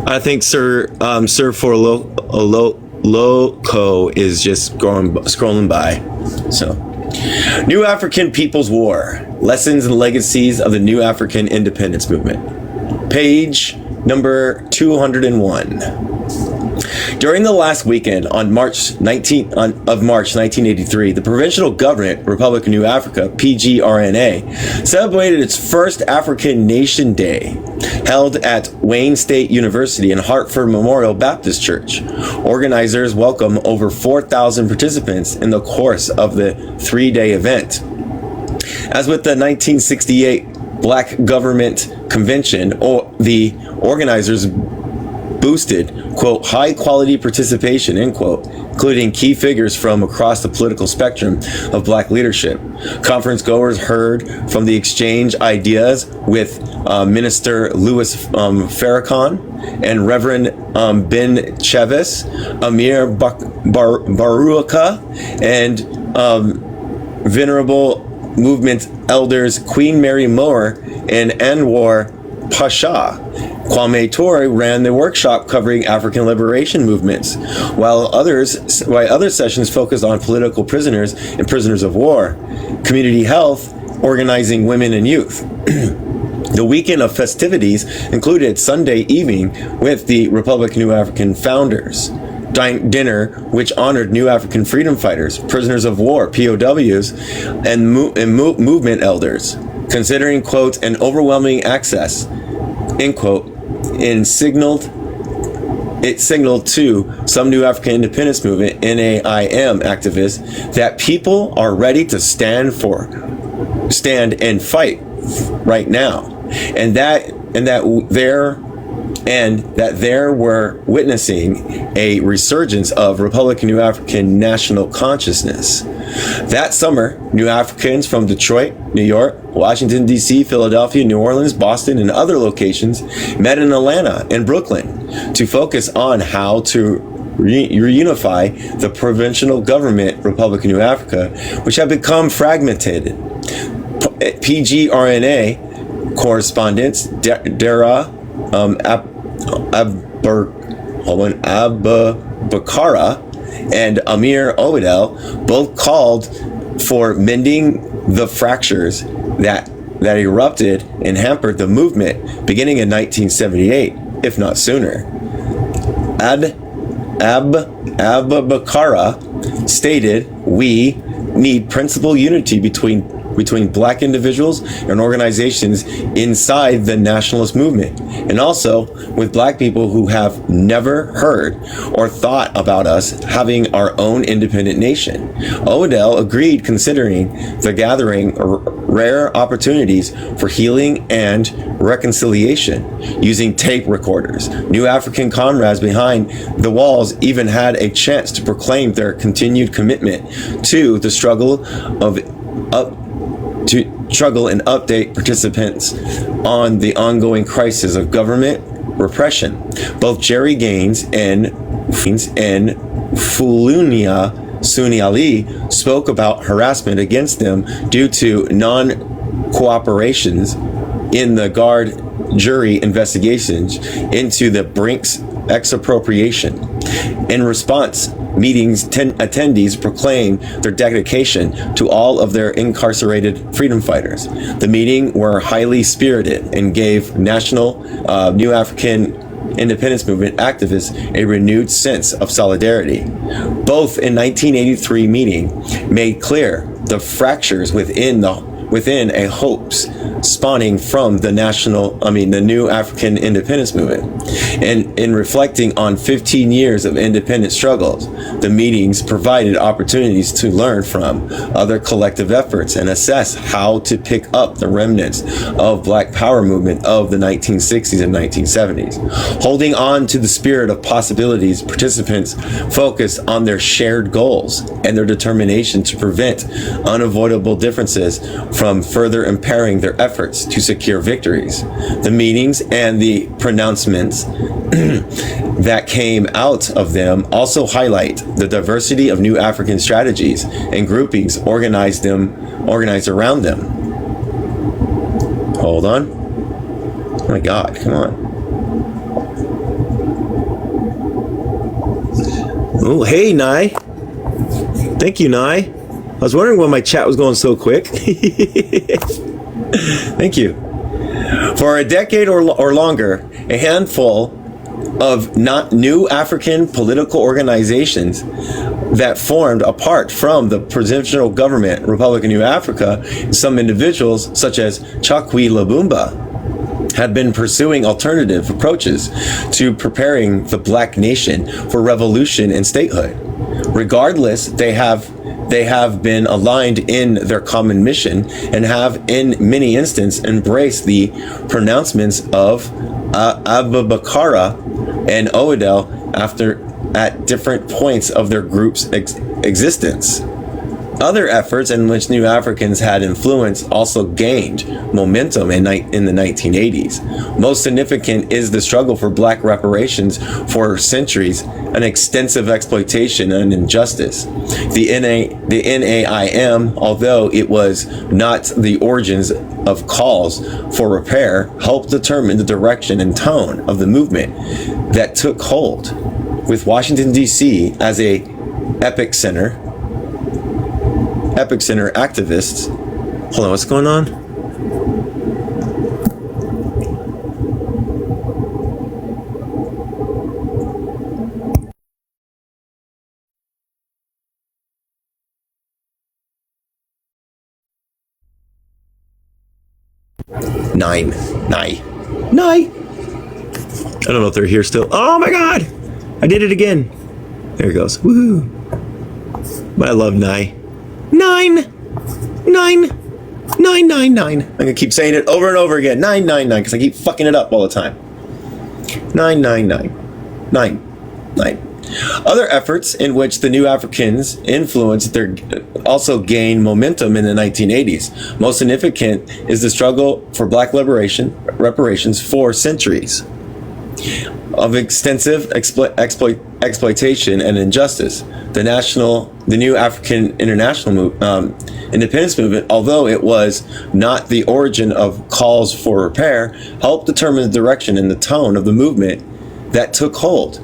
I think Sir for Loco is just scrolling by. So, New African People's War: Lessons and Legacies of the New African Independence Movement. Page number 201. During the last weekend on March 1983, the Provisional Government, Republic of New Africa, PGRNA, celebrated its first African Nation Day, held at Wayne State University and Hartford Memorial Baptist Church. Organizers welcomed over 4,000 participants in the course of the three-day event. As with the 1968 Black Government Convention, the organizers boosted, quote, high quality participation, end quote, including key figures from across the political spectrum of Black leadership. Conference goers heard from the exchange ideas with Minister Louis Farrakhan and Reverend Ben Chavis, Amir Baruaka, and Venerable Movement elders Queen Mary Moore and Anwar Pasha. Kwame Ture ran the workshop covering African liberation movements, while other sessions focused on political prisoners and prisoners of war, community health, organizing women and youth. The weekend of festivities included Sunday evening with the Republic of New African founders, dinner which honored New African freedom fighters, prisoners of war, POWs, and movement elders, considering, quote, an overwhelming access, end quote, it signaled to some New African Independence Movement NAIM activists that people are ready to stand and fight right now, and that there were witnessing a resurgence of Republican New African national consciousness. That summer, New Africans from Detroit, New York, Washington, D.C., Philadelphia, New Orleans, Boston, and other locations met in Atlanta and Brooklyn to focus on how to reunify the provincial government, Republic of New Africa, which had become fragmented. PGRNA correspondents Dara Abubakara and Amir Owedel both called for mending the fractures that erupted and hampered the movement beginning in 1978, if not sooner. Abubakara stated, "We need principal unity between Black individuals and organizations inside the nationalist movement, and also with Black people who have never heard or thought about us having our own independent nation." Owedel agreed, considering the gathering rare opportunities for healing and reconciliation using tape recorders. New African comrades behind the walls even had a chance to proclaim their continued commitment to the struggle and update participants on the ongoing crisis of government repression. Both Jerry Gaines and Fulunia Suni Ali spoke about harassment against them due to non-cooperations in the guard jury investigations into the Brinks expropriation. In response, attendees proclaimed their dedication to all of their incarcerated freedom fighters. The meeting were highly spirited and gave national New African Independence Movement activists a renewed sense of solidarity. Both in 1983 meeting made clear the fractures within a hopes spawning from the New African Independence Movement. And in reflecting on 15 years of independent struggles, the meetings provided opportunities to learn from other collective efforts and assess how to pick up the remnants of Black Power movement of the 1960s and 1970s. Holding on to the spirit of possibilities, participants focused on their shared goals and their determination to prevent unavoidable differences from further impairing their efforts to secure victories. The meetings and the pronouncements that came out of them also highlight the diversity of New African strategies and groupings organized around them. Hold on. Oh my God, come on. Oh, hey, Nye. Thank you, Nye. I was wondering why my chat was going so quick. Thank you. For a decade or longer, a handful of not new African political organizations that formed apart from the provisional government, Republic of New Africa, some individuals such as Chakwi Lubumba had been pursuing alternative approaches to preparing the black nation for revolution and statehood. Regardless, they have been aligned in their common mission and have in many instances embraced the pronouncements of Abubakar and Oedel at different points of their group's existence. Other efforts in which New Africans had influence also gained momentum in the 1980s. Most significant is the struggle for black reparations for centuries, an extensive exploitation and injustice. The NAIM, although it was not the origins of calls for repair, helped determine the direction and tone of the movement that took hold, with Washington, D.C. as a epicenter activists. Hold on, what's going on? Nine. I don't know if they're here still. Oh my God! I did it again. There it goes. Woohoo! But I love Nye. Nine. I'm gonna keep saying it over and over again. 999, because I keep fucking it up all the time. 999. Other efforts in which the New Africans influenced also gained momentum in the 1980s. Most significant is the struggle for black reparations for centuries of extensive exploitation and injustice. The New African Independence Movement, although it was not the origin of calls for repair, helped determine the direction and the tone of the movement that took hold.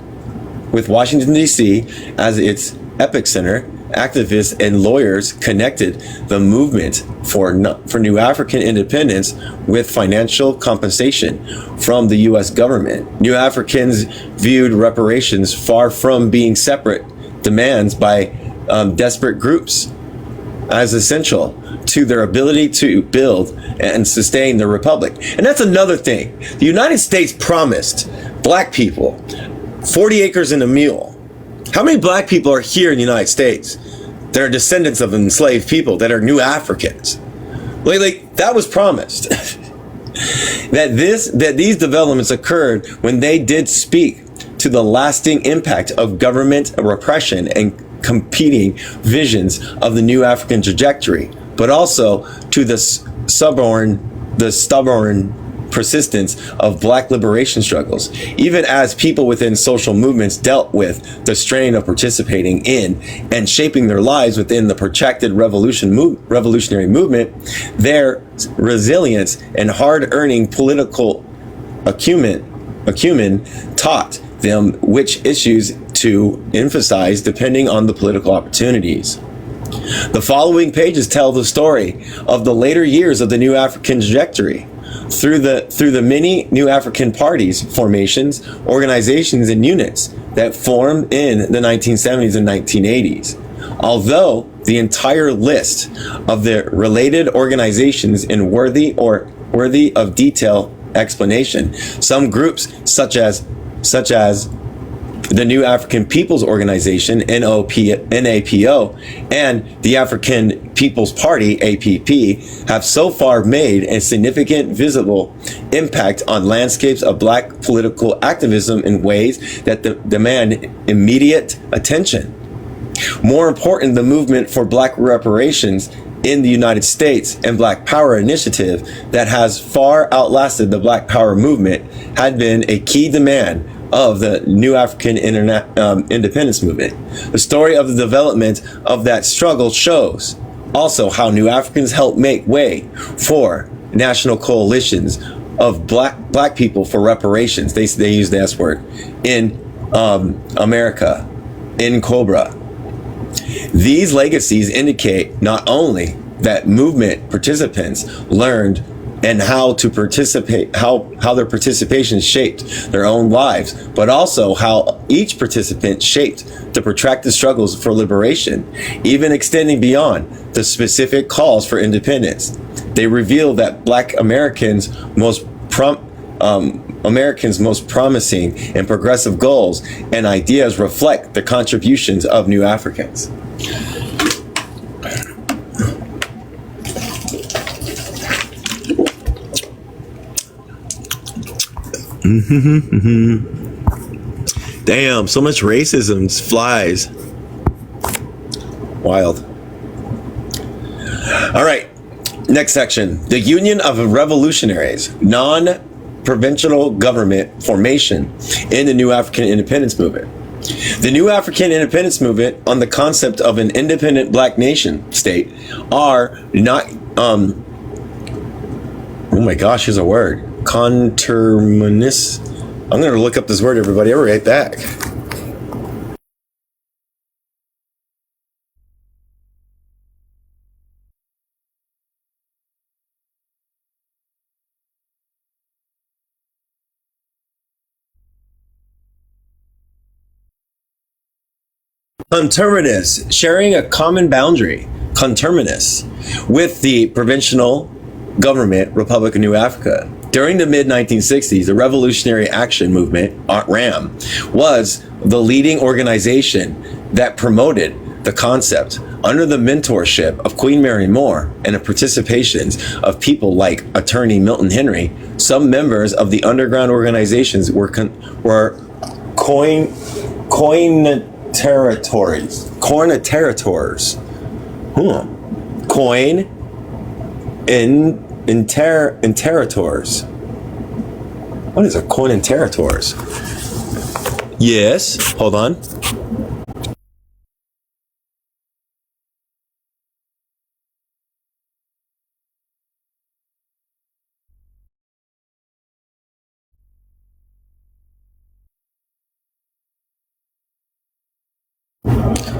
With Washington, D.C. as its epicenter, activists and lawyers connected the movement for New African independence with financial compensation from the U.S. government. New Africans viewed reparations far from being separate demands by desperate groups as essential to their ability to build and sustain the republic. And that's another thing. The United States promised black people 40 acres and a mule. How many black people are here in the United States that are descendants of enslaved people, that are New Africans? Like that was promised. that these developments occurred when they did speak to the lasting impact of government repression and competing visions of the New African trajectory, but also to the stubborn persistence of black liberation struggles, even as people within social movements dealt with the strain of participating in and shaping their lives within the protracted revolutionary movement. Their resilience and hard-earning political acumen taught them which issues to emphasize depending on the political opportunities. The following pages tell the story of the later years of the New African trajectory through the many New African parties, formations, organizations, and units that formed in the 1970s and 1980s. Although the entire list of the related organizations is worthy of detailed explanation, some groups such as the New African People's Organization, NAPO, and the African People's Party, APP, have so far made a significant visible impact on landscapes of black political activism in ways that demand immediate attention. More important, the movement for black reparations in the United States and Black Power initiative that has far outlasted the Black Power movement had been a key demand of the New African independence movement. The story of the development of that struggle shows also how New Africans helped make way for national coalitions of black people for reparations. They use the S word in America. in Cobra. These legacies indicate not only that movement participants learned and how to participate, how their participation shaped their own lives, but also how each participant shaped the protracted struggles for liberation, even extending beyond the specific calls for independence. They reveal that Black Americans' most promising and progressive goals and ideas reflect the contributions of New Africans. Damn, so much racism flies. Wild. All right, next section. The Union of Revolutionaries, non-provincial government formation in the New African Independence Movement. The New African Independence Movement on the concept of an independent Black nation state are not, oh my gosh, here's a word. Conterminous. I'm going to look up this word, everybody. I'll be right back. Conterminous, sharing a common boundary, conterminous, with the provincial government, Republic of New Africa. During the mid-1960s, the Revolutionary Action Movement, RAM, was the leading organization that promoted the concept under the mentorship of Queen Mary Moore and the participations of people like attorney Milton Henry. Some members of the underground organizations were cointeratories. Cointeratories. What is a cointeratories? Yes, hold on.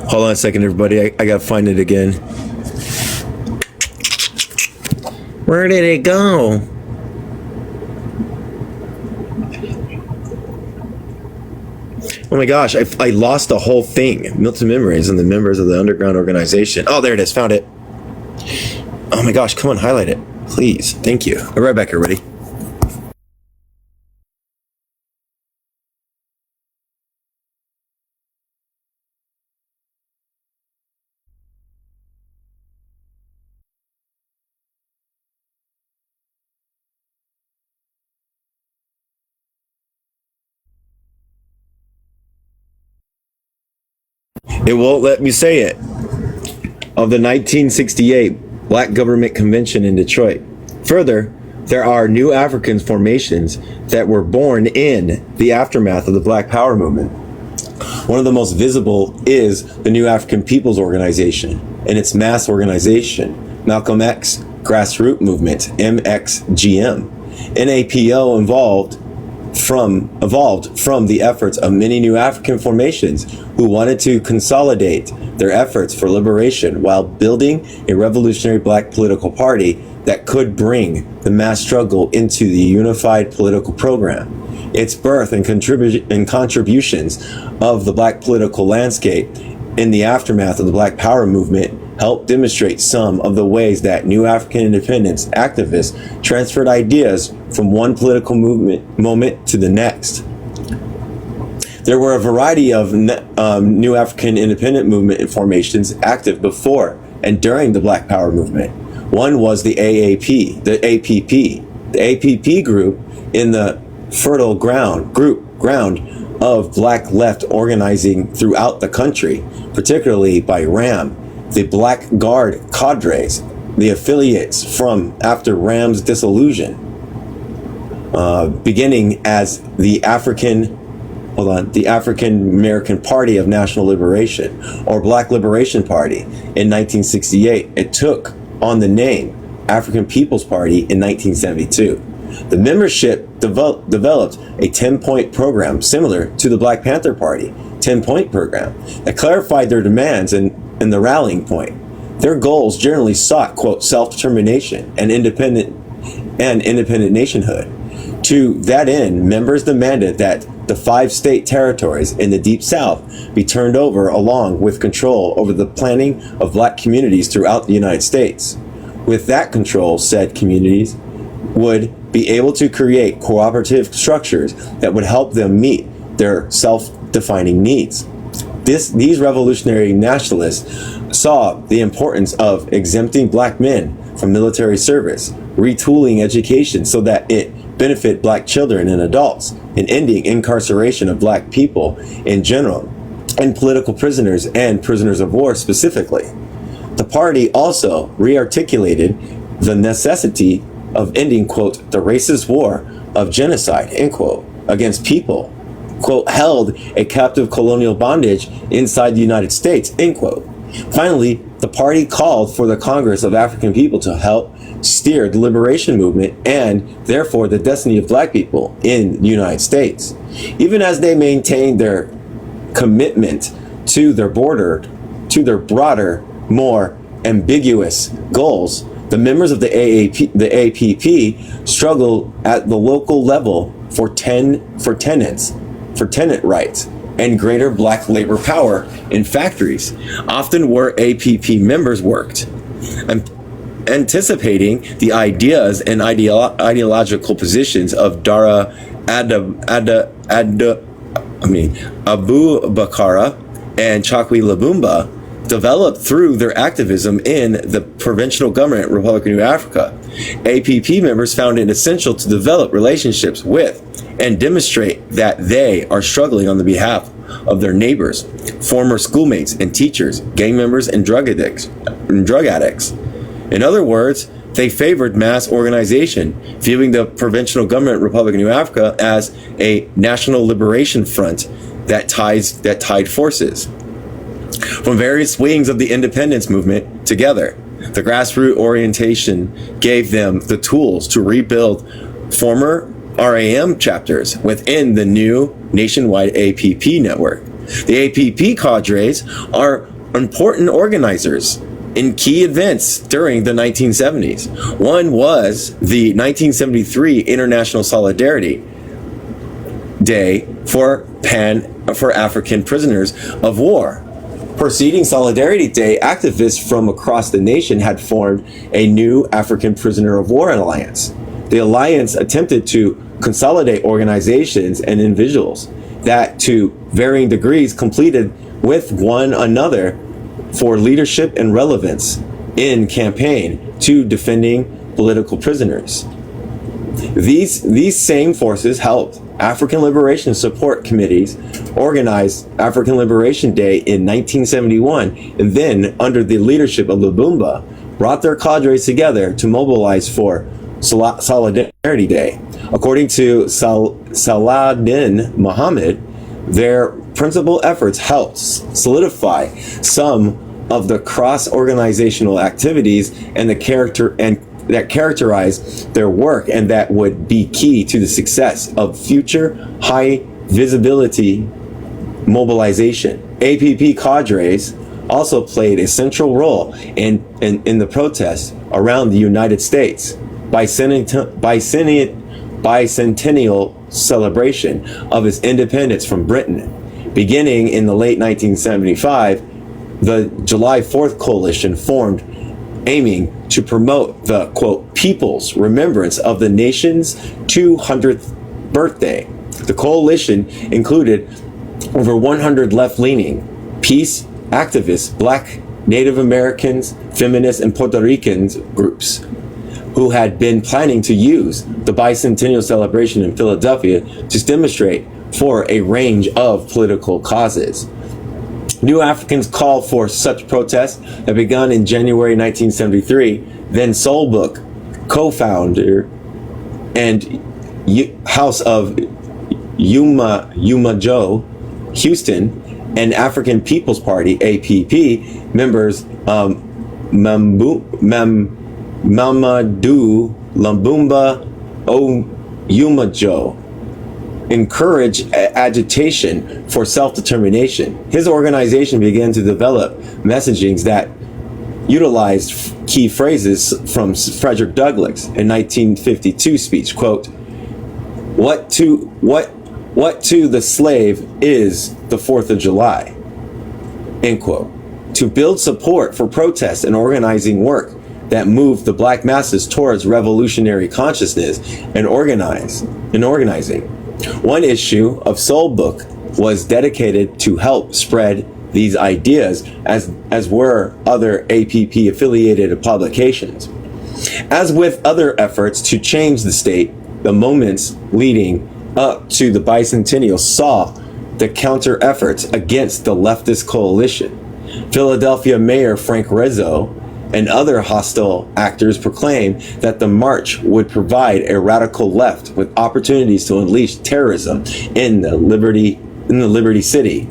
Hold on a second, everybody. I gotta find it again. Where did it go? Oh my gosh, I lost the whole thing. Milton Memories and the members of the underground organization. Oh, there it is. Found it. Oh my gosh, come on, highlight it. Please. Thank you. I'll be right back, everybody. It won't let me say it. Of the 1968 Black Government Convention in Detroit. Further, there are New Africans formations that were born in the aftermath of the Black Power movement. One of the most visible is the New African People's Organization and its mass organization, Malcolm X Grassroots Movement, MXGM. NAPO evolved from the efforts of many New African formations who wanted to consolidate their efforts for liberation while building a revolutionary Black political party that could bring the mass struggle into the unified political program. Its birth and contributions of the Black political landscape in the aftermath of the Black Power movement helped demonstrate some of the ways that New African independence activists transferred ideas from one political moment to the next. There were a variety of New African independent movement formations active before and during the Black Power movement. One was the AAP, the APP. The APP group in the fertile ground of Black left organizing throughout the country, particularly by RAM, the Black Guard cadres, the affiliates from after RAM's dissolution, beginning as the African American Party of National Liberation, or Black Liberation Party in 1968. It took on the name African People's Party in 1972. The membership developed a 10-point program similar to the Black Panther Party 10-point program that clarified their demands and the rallying point. Their goals generally sought, quote, self-determination and independent nationhood. To that end, members demanded that the 5 state territories in the Deep South be turned over, along with control over the planning of black communities throughout the United States. With that control, said communities would be able to create cooperative structures that would help them meet their self-defining needs. These revolutionary nationalists saw the importance of exempting black men from military service, retooling education so that it benefit black children and adults, and ending incarceration of black people in general, and political prisoners and prisoners of war specifically. The party also re-articulated the necessity of ending, quote, the racist war of genocide, end quote, against people, quote, held a captive colonial bondage inside the United States, end quote. Finally, the party called for the Congress of African People to help steer the liberation movement and therefore the destiny of black people in the United States. Even as they maintained their commitment to their broader, more ambiguous goals, the members of the APP struggled at the local level for tenant rights and greater black labor power in factories, often where APP members worked. Anticipating the ideas and ideological positions of Dara Abu Bakara and Chakwi Lumumba, developed through their activism in the Provisional Government Republic of New Africa. APP members found it essential to develop relationships with and demonstrate that they are struggling on the behalf of their neighbors, former schoolmates and teachers, gang members and drug addicts. In other words, they favored mass organization, viewing the Provisional Government Republic of New Africa as a national liberation front that tied forces from various wings of the independence movement together. The grassroots orientation gave them the tools to rebuild former RAM chapters within the new nationwide APP network. The APP cadres are important organizers in key events during the 1970s. One was the 1973 International Solidarity Day for African prisoners of war. Preceding Solidarity Day, activists from across the nation had formed a new African Prisoner of War Alliance. The alliance attempted to consolidate organizations and individuals that, to varying degrees, competed with one another for leadership and relevance in campaign to defending political prisoners. These same forces helped African Liberation Support Committees organize African Liberation Day in 1971, and then, under the leadership of Lumumba, brought their cadres together to mobilize for Solidarity Day. According to Saladin Muhammad, their principal efforts helped solidify some of the cross-organizational activities and that characterize their work, and that would be key to the success of future high-visibility mobilization. APP cadres also played a central role in the protests around the United States bicentennial celebration of its independence from Britain. Beginning in the late 1975, the July 4th Coalition formed, aiming to promote the, quote, people's remembrance of the nation's 200th birthday. The coalition included over 100 left-leaning peace activists, Black, Native Americans, feminists, and Puerto Ricans groups who had been planning to use the bicentennial celebration in Philadelphia to demonstrate for a range of political causes. New Africans called for such protests that began in January 1973. Then Soul Book co-founder and House of Umoja Houston and African People's Party APP members Mamadou Lumumba Umoja encourage agitation for self-determination. His organization began to develop messagings that utilized key phrases from Frederick Douglass in 1952 speech, quote, what to the slave is the 4th of July, end quote. To build support for protests and organizing work that moved the black masses towards revolutionary consciousness and organizing. One issue of Soul Book was dedicated to help spread these ideas, as were other APP affiliated publications. As with other efforts to change the state, the moments leading up to the bicentennial saw the counter efforts against the leftist coalition. Philadelphia Mayor Frank Rizzo and other hostile actors proclaimed that the march would provide a radical left with opportunities to unleash terrorism in the Liberty City.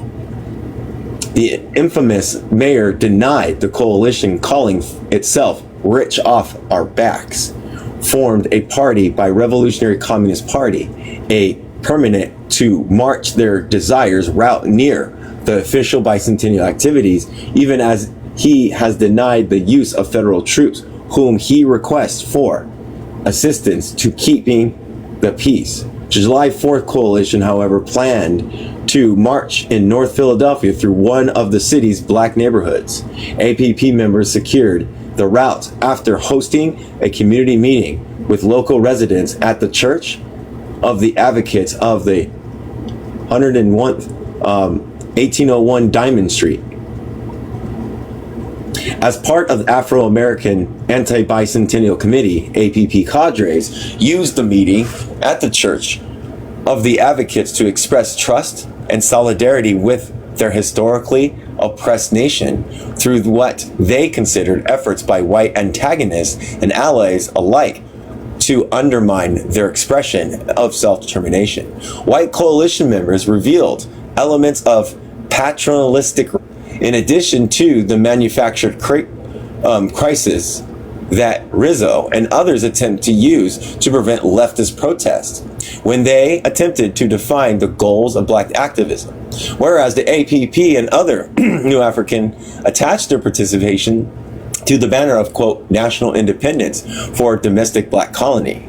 The infamous mayor denied the coalition, calling itself Rich Off Our Backs, formed a party by Revolutionary Communist Party, a permanent to march their desires route near the official bicentennial activities, even as he has denied the use of federal troops, whom he requests for assistance to keeping the peace. July 4th coalition, however, planned to march in North Philadelphia through one of the city's black neighborhoods. APP members secured the route after hosting a community meeting with local residents at the Church of the Advocates of the 1801 Diamond Street. As part of the Afro-American Anti-Bicentennial Committee, APP cadres used the meeting at the Church of the Advocates to express trust and solidarity with their historically oppressed nation through what they considered efforts by white antagonists and allies alike to undermine their expression of self-determination. White coalition members revealed elements of paternalistic, in addition to the manufactured crisis that Rizzo and others attempt to use to prevent leftist protests when they attempted to define the goals of black activism. Whereas the APP and other New African attached their participation to the banner of, quote, national independence for the domestic black colony,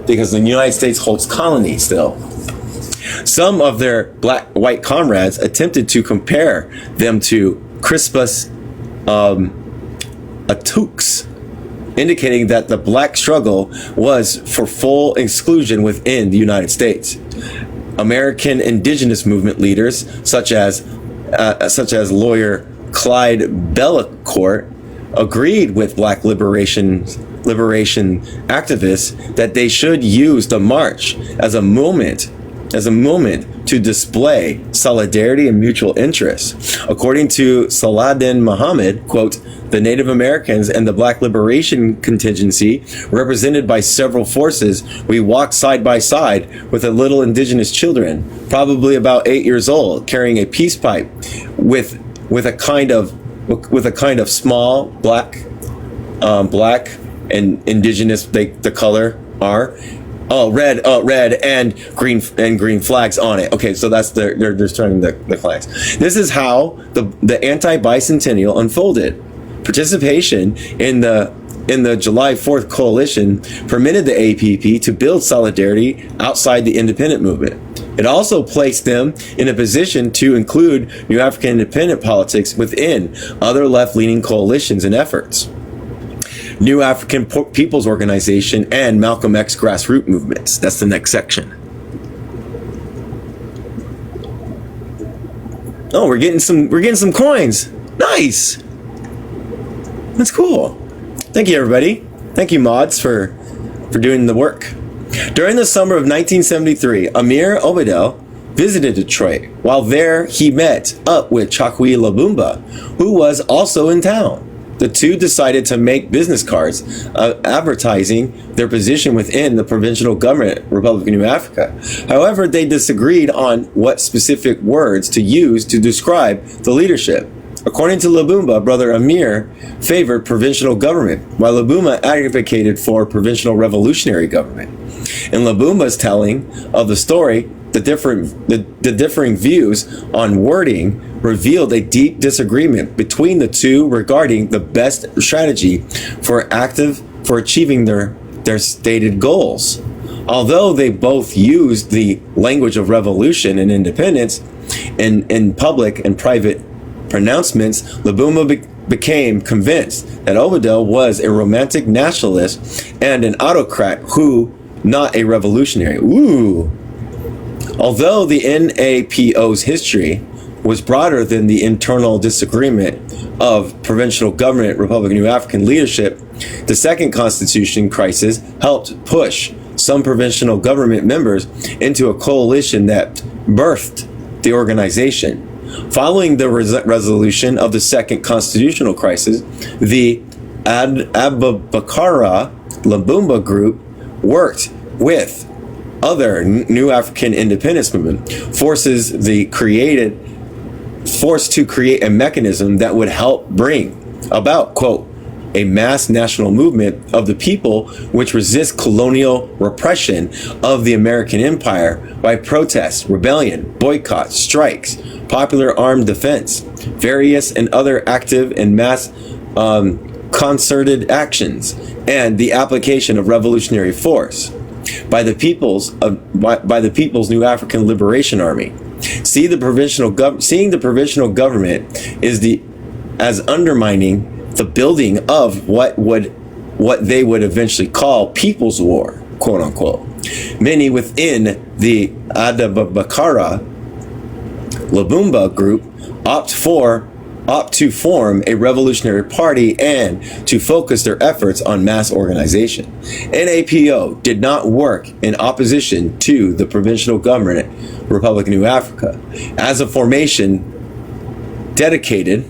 because the United States holds colonies still. Some of their white comrades attempted to compare them to Crispus Attucks, indicating that the black struggle was for full exclusion within the United States. American indigenous movement leaders, such as lawyer Clyde Bellecourt, agreed with black liberation activists that they should use the march as a moment to display solidarity and mutual interest. According to Saladin Muhammad, quote, the Native Americans and the Black Liberation Contingency, represented by several forces, we walked side by side with the little indigenous children, probably about 8 years old, carrying a peace pipe with a kind of small black and indigenous, the color are. Red and green flags on it. Okay, so that's they're turning the flags. This is how the anti-bicentennial unfolded. Participation in the July 4th coalition permitted the APP to build solidarity outside the independent movement. It also placed them in a position to include New African independent politics within other left-leaning coalitions and efforts. New African People's Organization and Malcolm X grassroots movements. That's the next section. Oh, we're getting some coins. Nice. That's cool. Thank you, everybody. Thank you, mods, for doing the work. During the summer of 1973, Amir Obadel visited Detroit. While there, he met up with Chakwi Lumumba, who was also in town. The two decided to make business cards advertising their position within the provincial government, Republic of New Africa. However, they disagreed on what specific words to use to describe the leadership. According to Lubumba, Brother Amir favored provincial government, while Lubumba advocated for provincial revolutionary government. In Lubumba's telling of the story, the differing views on wording revealed a deep disagreement between the two regarding the best strategy for achieving their stated goals. Although they both used the language of revolution and independence in public and private pronouncements, Lubumba became convinced that Ovidel was a romantic nationalist and an autocrat not a revolutionary. Although the NAPO's history was broader than the internal disagreement of provincial government Republican New African leadership, the second constitution crisis helped push some provincial government members into a coalition that birthed the organization. Following the resolution of the second constitutional crisis, the Abubakara Lubumba group worked with other New African independence movement forces to create a mechanism that would help bring about, quote, a mass national movement of the people which resist colonial repression of the American empire by protests, rebellion, boycotts, strikes, popular armed defense, various and other active and mass concerted actions, and the application of revolutionary force by the People's New African Liberation Army. Seeing the provincial government as undermining the building of what they would eventually call People's War, quote unquote. Many within the Abubakara Lubumba group opt to form a revolutionary party and to focus their efforts on mass organization. NAPO did not work in opposition to the provincial government, Republic of New Africa, as a formation dedicated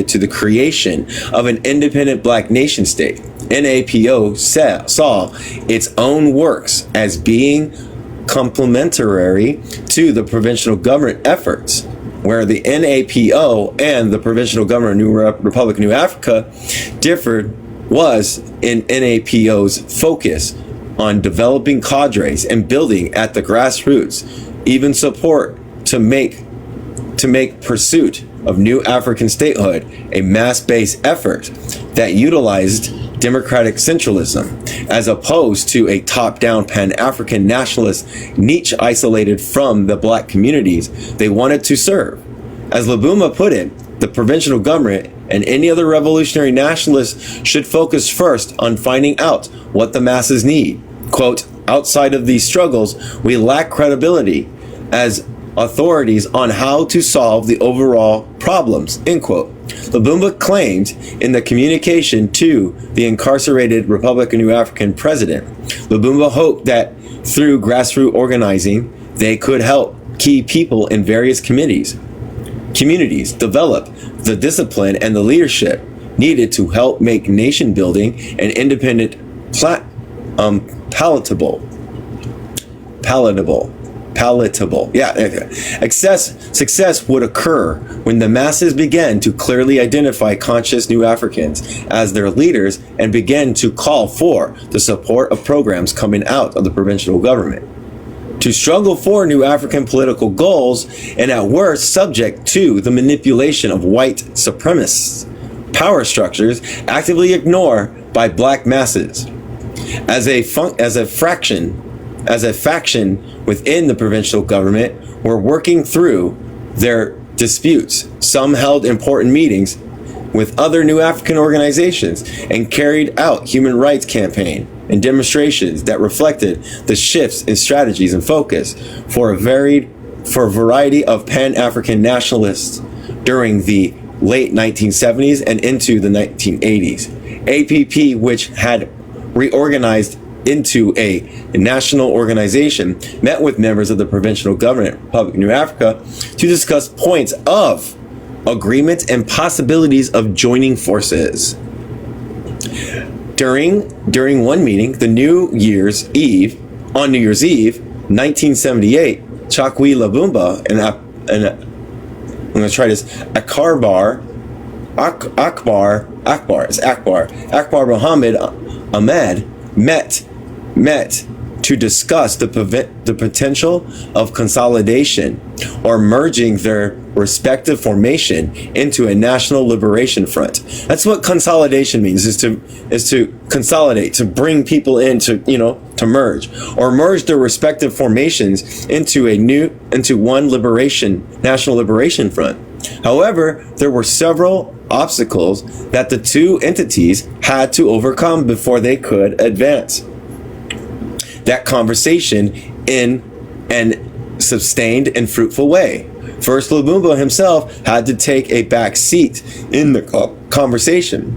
to the creation of an independent black nation state. NAPO saw its own works as being complementary to the provincial government efforts, where the NAPO and the provincial government of Republic of New Africa differed was in NAPO's focus on developing cadres and building at the grassroots, even support to make pursuit of new African statehood a mass-based effort that utilized democratic centralism, as opposed to a top-down Pan-African nationalist niche isolated from the black communities they wanted to serve. As Lubumba put it, the provincial government and any other revolutionary nationalists should focus first on finding out what the masses need. Quote, outside of these struggles, we lack credibility as authorities on how to solve the overall problems, end quote. Lubumba claimed in the communication to the incarcerated Republic of New African president, Lubumba hoped that through grassroots organizing, they could help key people in various communities develop the discipline and the leadership needed to help make nation building and independent palatable. Success would occur when the masses began to clearly identify conscious New Africans as their leaders and began to call for the support of programs coming out of the provincial government. To struggle for New African political goals, and at worst subject to the manipulation of white supremacist power structures actively ignored by black masses. As a faction within the provincial government were working through their disputes. Some held important meetings with other New African organizations and carried out human rights campaign and demonstrations that reflected the shifts in strategies and focus for a variety of Pan-African nationalists during the late 1970s and into the 1980s. APP, which had reorganized into a national organization, met with members of the provincial government, Republic of New Africa, to discuss points of agreement and possibilities of joining forces. During one meeting, on New Year's Eve, 1978, Chakwi Lubumba, I'm going to try this. Akbar Muhammad Ahmed met to discuss the potential of consolidation or merging their respective formation into a national liberation front. That's what consolidation means, is to consolidate, to bring people in, to merge, or merge their respective formations into one national liberation front. However, there were several obstacles that the two entities had to overcome before they could advance that conversation in an sustained and fruitful way. First, Lumumba himself had to take a back seat in the conversation.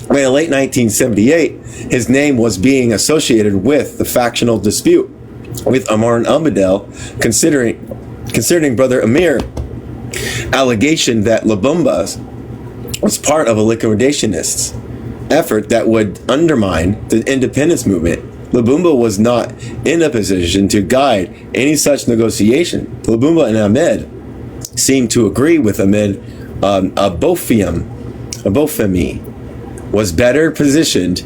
In late 1978, his name was being associated with the factional dispute with Amar Abdel, considering Brother Amir allegation that Lumumba was part of a liquidationist effort that would undermine the independence movement. Lumumba was not in a position to guide any such negotiation. Lumumba and Ahmed seemed to agree with Ahmed. Abofemi was better positioned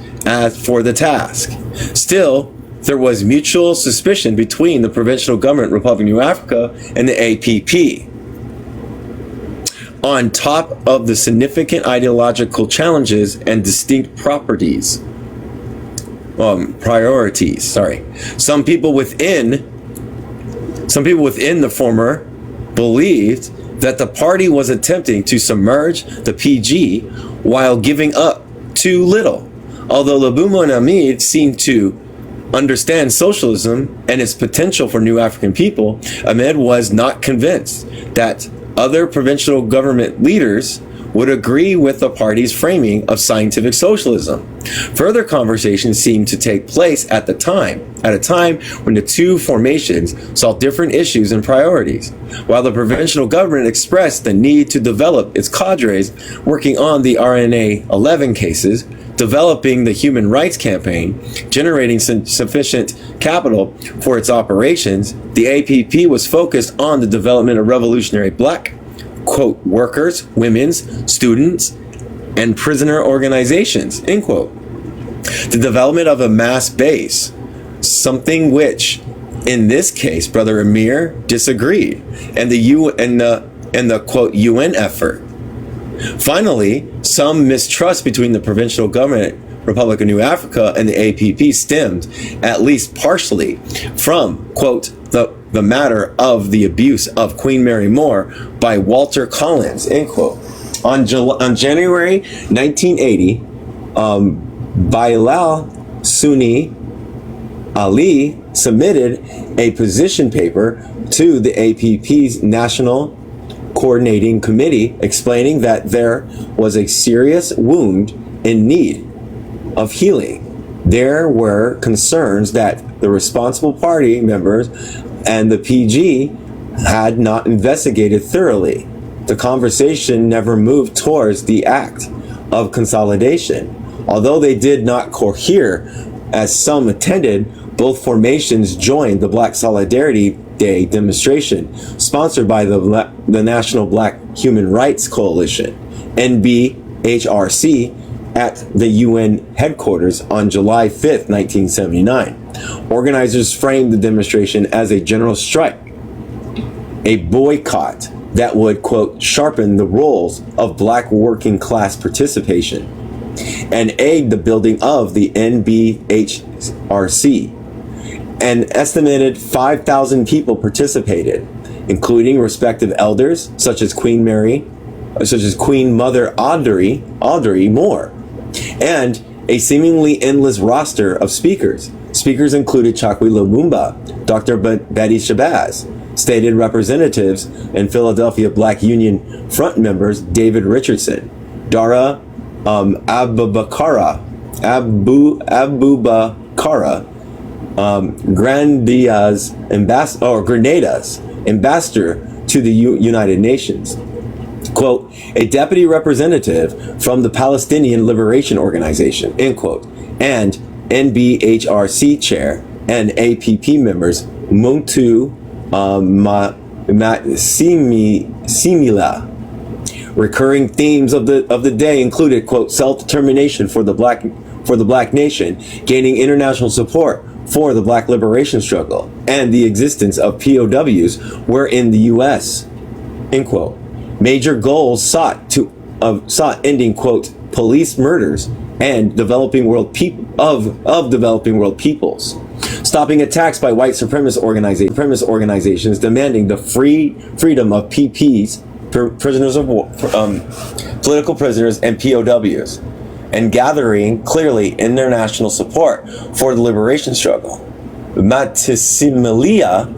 for the task. Still, there was mutual suspicion between the Provincial Government, Republic of New Africa, and the APP. On top of the significant ideological challenges and distinct priorities. Some people within the former believed that the party was attempting to submerge the PG while giving up too little. Although Lumumba and Ahmed seemed to understand socialism and its potential for new African people, Ahmed was not convinced that other provincial government leaders would agree with the party's framing of scientific socialism. Further conversations seemed to take place at a time when the two formations saw different issues and priorities. While the provincial government expressed the need to develop its cadres working on the RNA 11 cases, developing the human rights campaign, generating sufficient capital for its operations, the APP was focused on the development of revolutionary black, quote, workers, women's, students, and prisoner organizations, end quote. The development of a mass base, something which, in this case, Brother Amir disagreed, and the quote UN effort. Finally, some mistrust between the provincial government, Republic of New Africa, and the APP stemmed, at least partially, from, quote, the matter of the abuse of Queen Mary Moore by Walter Collins, end quote. On January 1980, Bilal Sunni Ali submitted a position paper to the APP's National Coordinating Committee explaining that there was a serious wound in need of healing. There were concerns that the responsible party members and the PG had not investigated thoroughly. The conversation never moved towards the act of consolidation. Although they did not cohere as some attended, both formations joined the Black Solidarity Day demonstration sponsored by the National Black Human Rights Coalition, NBHRC, at the UN headquarters on July 5th, 1979. Organizers framed the demonstration as a general strike, a boycott that would, quote, sharpen the roles of black working class participation and aid the building of the NBHRC. An estimated 5,000 people participated, including respective elders such as Queen Mother Audrey Moore, and a seemingly endless roster of speakers. Speakers included Chakwi Lumumba, Dr. Betty Shabazz, stated representatives and Philadelphia Black Union front members David Richardson, Dara Abubakara, Grenada's ambassador to the United Nations. Quote, a deputy representative from the Palestinian Liberation Organization, end quote, and NBHRC chair and APP members Muntu Simila. Recurring themes of the day included, quote, self-determination for the black nation, gaining international support for the black liberation struggle, and the existence of POWs were in the U.S., end quote. Major goals sought ending, quote, police murders and developing world developing world peoples, stopping attacks by white supremacist organizations demanding the freedom of PPs, prisoners of war, political prisoners, and POWs, and gathering clearly international support for the liberation struggle. Matsimilia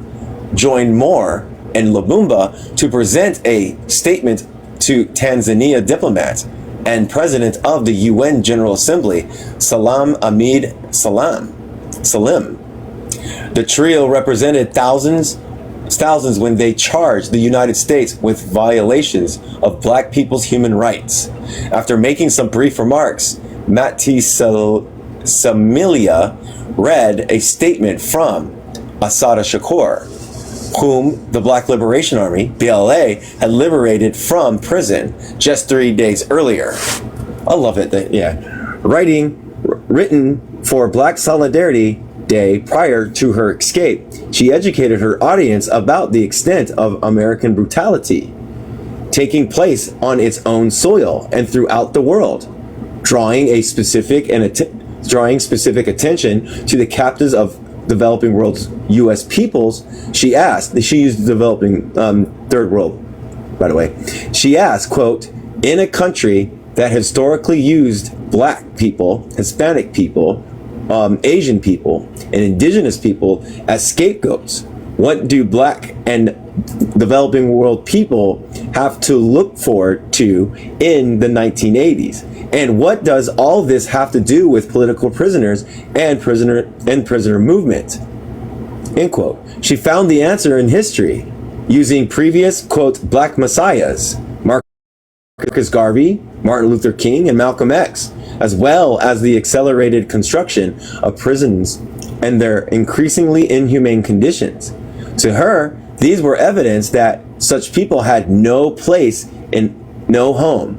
joined Moore and Lumumba to present a statement to Tanzania diplomats and President of the UN General Assembly, Salam Ahmed Salim. The trio represented thousands when they charged the United States with violations of black people's human rights. After making some brief remarks, Matsimilia read a statement from Assata Shakur, whom the Black Liberation Army, BLA, had liberated from prison just 3 days earlier. I love it. Written for Black Solidarity Day prior to her escape, she educated her audience about the extent of American brutality taking place on its own soil and throughout the world, drawing specific attention to the captives of developing world's U.S. peoples. She used developing third world, by the way. She asked, quote, in a country that historically used black people, Hispanic people, Asian people, and indigenous people as scapegoats, what do black and developing world people have to look forward to in the 1980s? And what does all this have to do with political prisoners and prisoner movement? End quote. She found the answer in history using previous, quote, black messiahs, Marcus Garvey, Martin Luther King, and Malcolm X, as well as the accelerated construction of prisons and their increasingly inhumane conditions. To her, these were evidence that such people had no place and no home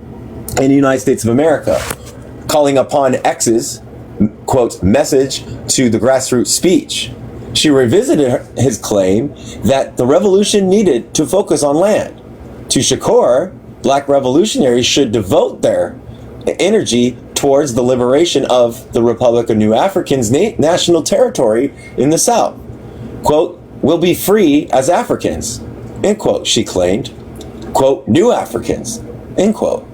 in the United States of America, calling upon X's, quote, message to the grassroots speech. She revisited his claim that the revolution needed to focus on land. To Shakur, black revolutionaries should devote their energy towards the liberation of the Republic of New Africans' national territory in the South. Quote, we'll be free as Africans, end quote, she claimed. Quote, new Africans, end quote.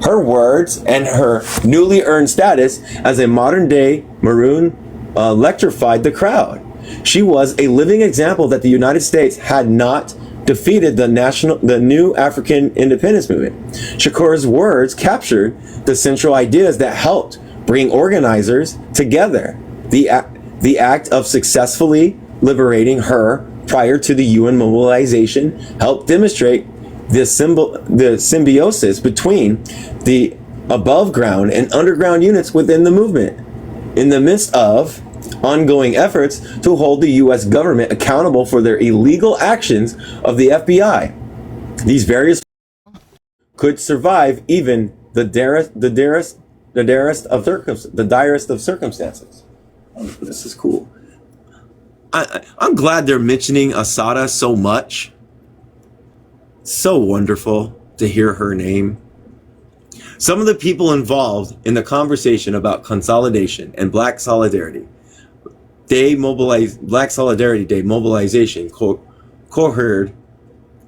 Her words and her newly earned status as a modern-day Maroon electrified the crowd. She was a living example that the United States had not defeated the new African independence movement. Shakur's words captured the central ideas that helped bring organizers together. The act of successfully liberating her prior to the UN mobilization helped demonstrate the symbiosis between the above ground and underground units within the movement, in the midst of ongoing efforts to hold the U.S. government accountable for their illegal actions of the FBI. These various could survive even the direst of circumstances. This is cool. I'm glad they're mentioning Assata so much. So wonderful to hear her name. Some of the people involved in the conversation about consolidation and Black Solidarity Day mobilization cohered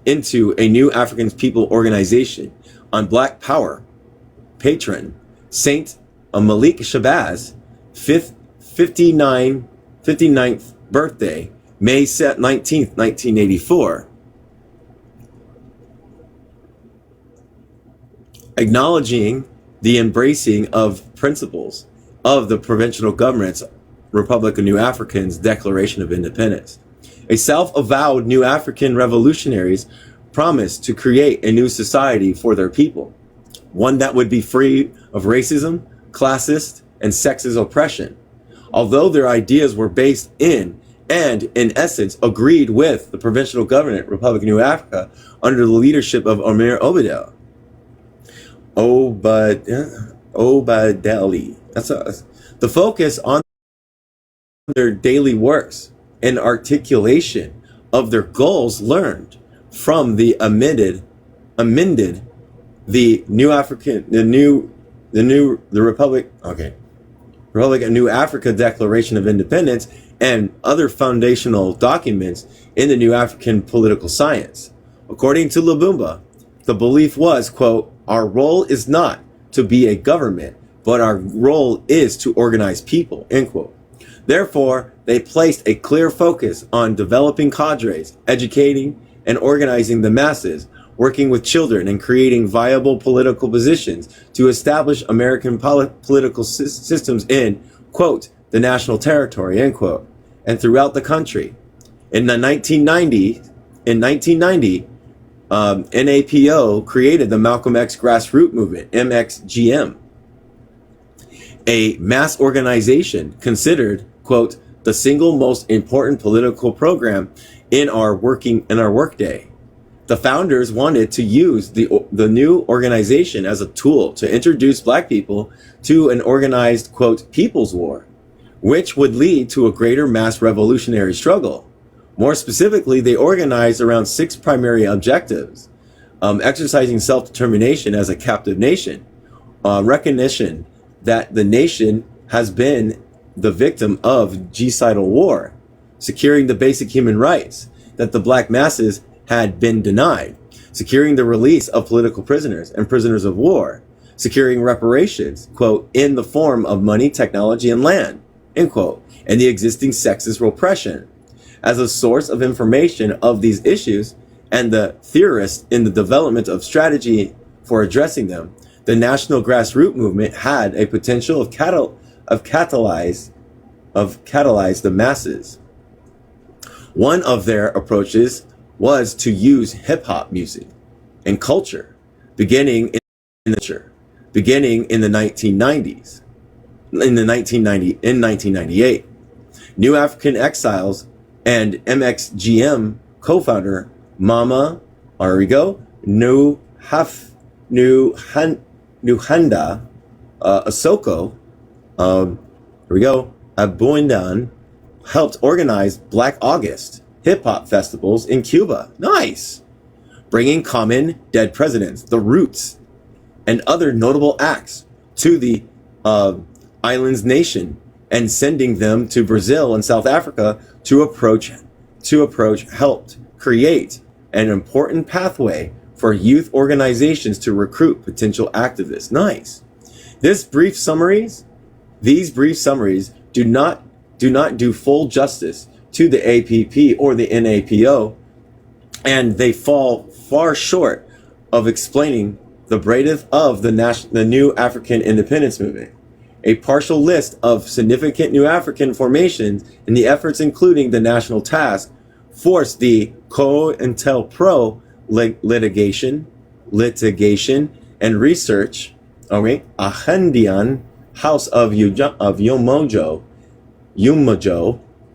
into a new African people organization on Black Power patron Saint Malik Shabazz 59th birthday, May 19th, 1984. Acknowledging the embracing of principles of the provincial government's Republic of New Africans Declaration of Independence. A self-avowed New African revolutionaries promised to create a new society for their people, one that would be free of racism, classist, and sexist oppression. Although their ideas were based in and in essence agreed with the provisional government, Republic of New Africa, under the leadership of Amir Obadeli. The focus on their daily works and articulation of their goals learned from the amended the Republic of New Africa Declaration of Independence and other foundational documents in the New African political science. According to Lumumba, the belief was, quote, "Our role is not to be a government, but our role is to organize people," end quote. Therefore, they placed a clear focus on developing cadres, educating and organizing the masses, working with children, and creating viable political positions to establish American political systems in, quote, the national territory, end quote, and throughout the country. In 1990, NAPO created the Malcolm X Grassroots Movement, MXGM, a mass organization considered, quote, the single most important political program in our workday. The founders wanted to use the new organization as a tool to introduce black people to an organized, quote, people's war, which would lead to a greater mass revolutionary struggle. More specifically, they organized around 6 primary objectives: exercising self-determination as a captive nation, recognition that the nation has been the victim of genocidal war, securing the basic human rights that the black masses had been denied, securing the release of political prisoners and prisoners of war, securing reparations, quote, in the form of money, technology, and land, end quote, and the existing sexist repression. As a source of information of these issues and the theorist in the development of strategy for addressing them, the national grassroots movement had a potential of catalyze the masses. One of their approaches was to use hip-hop music and culture beginning in the 1990s. In 1998, New African Exiles and MXGM co-founder Mama Nuhanda Asoko Aboindan helped organize Black August hip-hop festivals in Cuba. Nice! Bringing Common, Dead Presidents, The Roots, and other notable acts to the island's nation, and sending them to Brazil and South Africa to approach helped create an important pathway for youth organizations to recruit potential activists. Nice. These brief summaries do not do full justice to the APP or the NAPO, and they fall far short of explaining the breadth of the New African Independence Movement. A partial list of significant New African formations and the efforts including the National Task Force, the COINTELPRO litigation and research, Ahendian House of Umoja,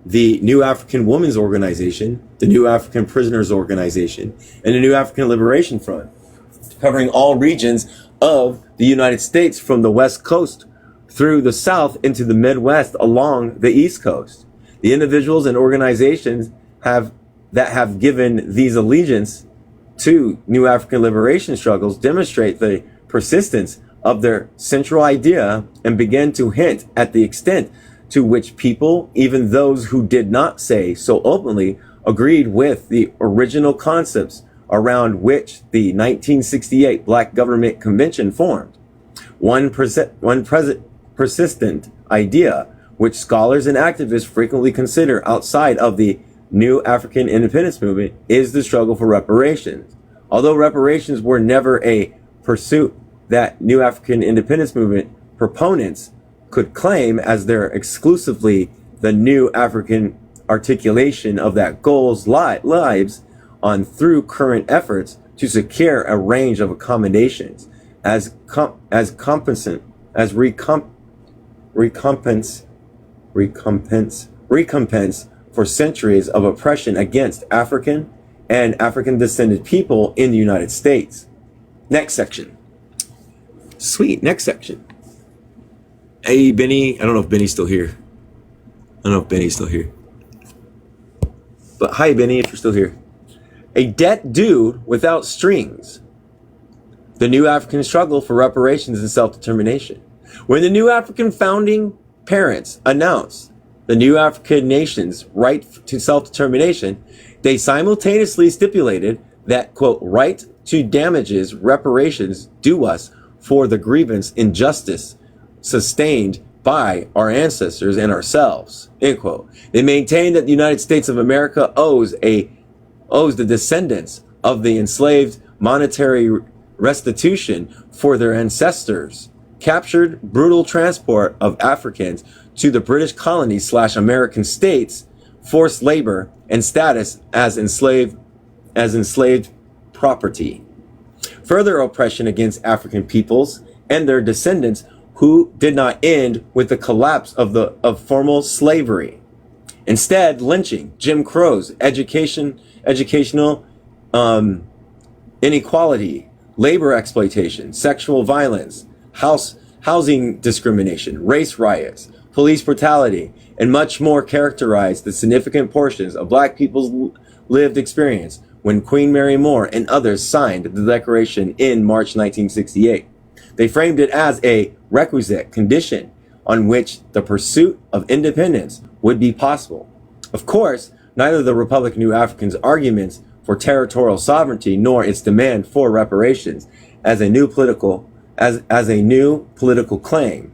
the New African Women's Organization, the New African Prisoners Organization, and the New African Liberation Front, covering all regions of the United States from the West Coast through the South into the Midwest along the East Coast. The individuals and organizations that have given these allegiance to New African liberation struggles demonstrate the persistence of their central idea and begin to hint at the extent to which people, even those who did not say so openly, agreed with the original concepts around which the 1968 Black Government Convention formed. One persistent idea, which scholars and activists frequently consider outside of the New African Independence Movement, is the struggle for reparations. Although reparations were never a pursuit that New African Independence Movement proponents could claim as their exclusively the New African articulation of that goals lives on through current efforts to secure a range of accommodations as recompense for centuries of oppression against African and African descended people in the United States. Next section. Sweet, next section. Hey, Benny. I don't know if Benny's still here. But hi, Benny, if you're still here. A debt due without strings. The new African struggle for reparations and self-determination. When the new African founding parents announced the new African nation's right to self-determination, they simultaneously stipulated that, quote, right to damages reparations due us for the grievance injustice sustained by our ancestors and ourselves, end quote. They maintained that the United States of America owes the descendants of the enslaved monetary restitution for their ancestors' captured brutal transport of Africans to the British colonies / American states, forced labor, and status as enslaved property. Further oppression against African peoples and their descendants who did not end with the collapse of formal slavery. Instead, lynching, Jim Crow's, educational inequality, labor exploitation, sexual violence, housing discrimination, race riots, police brutality, and much more characterized the significant portions of Black people's lived experience when Queen Mary Moore and others signed the Declaration in March 1968. They framed it as a requisite condition on which the pursuit of independence would be possible. Of course, neither the Republic of New Africans' arguments for territorial sovereignty nor its demand for reparations as a new political claim.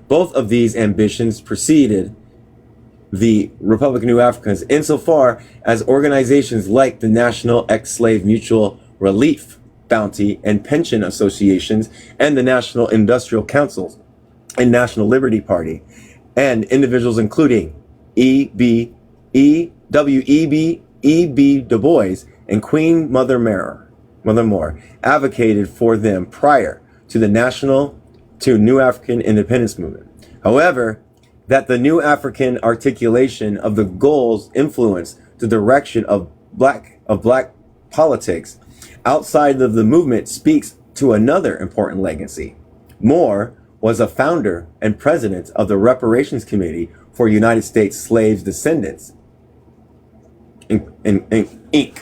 Both of these ambitions preceded the Republic of New Africans insofar as organizations like the National Ex-Slave Mutual Relief, Bounty, and Pension Associations and the National Industrial Councils and National Liberty Party, and individuals including W.E.B. Du Bois and Queen Mother Moore advocated for them prior to the New African Independence Movement. However, that the New African articulation of the goals influenced the direction of black politics outside of the movement speaks to another important legacy. Moore was a founder and president of the Reparations Committee for United States Slaves Descendants, Inc.,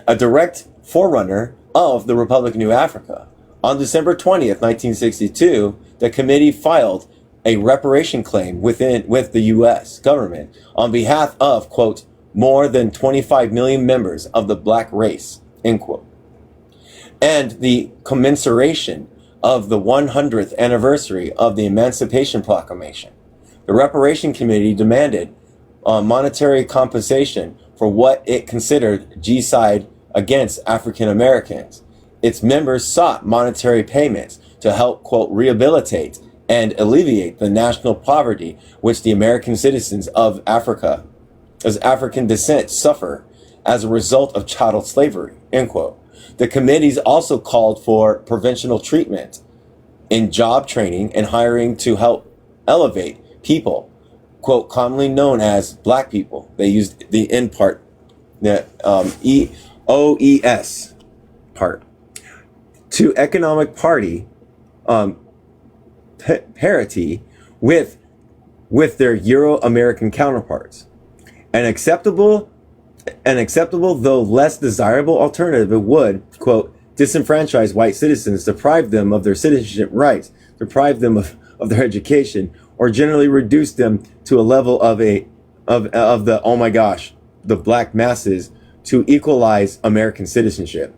a direct forerunner of the Republic of New Africa. On December 20th, 1962, the committee filed a reparation claim with the U.S. government on behalf of, quote, more than 25 million members of the Black race, end quote, and the commensuration of the 100th anniversary of the Emancipation Proclamation. The Reparation Committee demanded monetary compensation for what it considered genocide against African Americans. Its members sought monetary payments to help, quote, rehabilitate and alleviate the national poverty which the American citizens of Africa, as African descent, suffer as a result of chattel slavery, end quote. The committees also called for preventional treatment in job training and hiring to help elevate people, quote, commonly known as Black people. They used the N part, the OES part, to economic party parity with their Euro-American counterparts. An acceptable though less desirable alternative would, quote, disenfranchise white citizens, deprive them of their citizenship rights, deprive them of their education, or generally reduce them to a level of the, oh my gosh, the Black masses to equalize American citizenship.